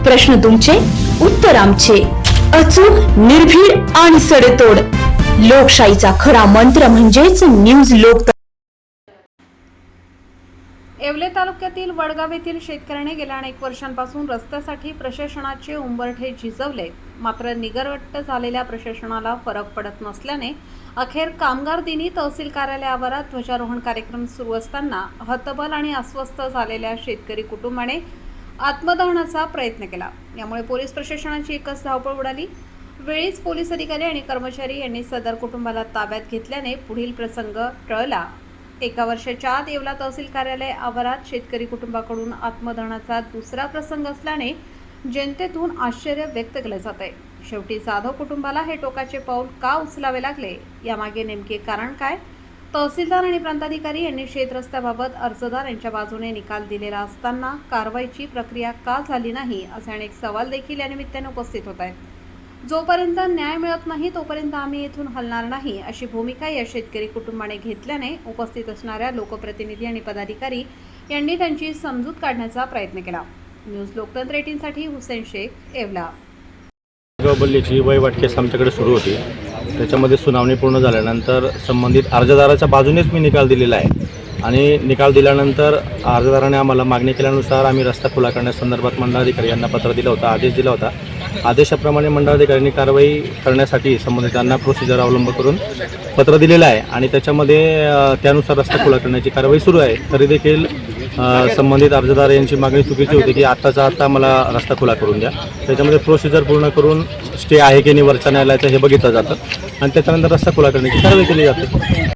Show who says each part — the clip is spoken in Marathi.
Speaker 1: प्रश्न तुमचे, उत्तर आमचे. अचूक, निर्भीड आणि सडेतोड. लोकशाहीचा खरा मंत्र म्हणजेच न्यूज लोक.
Speaker 2: येवले तालुक्यातील वडगाव येथील शेतकऱ्याने गेल्या अनेक वर्षांपासून रस्त्यासाठी प्रशासनाचे उंबरठे झिजवले. मात्र निगरवट्ट झालेल्या प्रशासनाला फरक पडत नसल्याने अखेर कामगार दिनी तहसील कार्यालय आवारात ध्वजारोहण कार्यक्रम सुरू असताना हतबल आणि अस्वस्थ झालेल्या शेतकरी कुटुंबाने आत्मदहनाचा प्रयत्न केला. यामुळे पोलीस प्रशासनाची एकच धावपळ उडाली. वेळीच पोलीस अधिकारी आणि कर्मचारी यांनी सदर कुटुंबाला ताब्यात घेतल्याने पुढील प्रसंग टळला. एका वर्षाच्या आत येवला तहसील कार्यालय आवारात शेतकरी कुटुंबाकडून आत्मदहनाचा दुसरा प्रसंग असल्याने जनतेतून आश्चर्य व्यक्त केले जात आहे. शेवटी जाधव कुटुंबाला हे टोकाचे पाऊल का उचलावे लागले, यामागे नेमके कारण काय? तहसीलदार आणि प्रांताधिकारी यांनी शेत रस्त्याबाबत अर्जदार यांच्या बाजूने निकाल दिलेला असताना कारवाईची प्रक्रिया का झाली नाही, असे अनेक सवाल देखील या निमित्ताने उपस्थित होत आहेत. जोपर्यंत न्याय मिळत नाही तोपर्यंत आम्ही येथून हलणार नाही, अशी भूमिका या शेतकरी कुटुंबाने घेतल्याने उपस्थित असणाऱ्या लोकप्रतिनिधी आणि पदाधिकारी यांनी त्यांची समजूत काढण्याचा प्रयत्न केला. न्यूज लोकतंत्र 18 साठी हुसेन शेख, येवला.
Speaker 3: बल्लीची वहिवाट केस आमच्याकडे सुरू होती. त्याच्यामध्ये सुनावणी पूर्ण झाल्यानंतर संबंधित अर्जदाराच्या बाजूनेच मी निकाल दिलेला आहे आणि निकाल दिल्यानंतर अर्जदाराने आम्हाला मागणी केल्यानुसार आम्ही रस्ता खुला करण्यासंदर्भात मंडळाधिकारी यांना पत्र दिलं होतं, आदेश दिला होता. आदेशाप्रमाणे मंडळाधिकाऱ्यांनी कारवाई करण्यासाठी संबंधितांना प्रोसिजर अवलंब करून पत्र दिलेलं आहे आणि त्याच्यामध्ये त्यानुसार रस्ता खुला करण्याची कारवाई सुरू आहे. तरी देखील संबंधित अर्जदार यांची मागणी चुकीची होती की आत्ताचा आत्ता मला रस्ता खुला करून द्या. त्याच्यामध्ये प्रोसिजर पूर्ण करून स्टे आहे की नाही वरच्या न्यायालयाचं हे बघितलं जातं आणि त्याच्यानंतर रस्ता खुला करण्याची कारवाई केली जाते.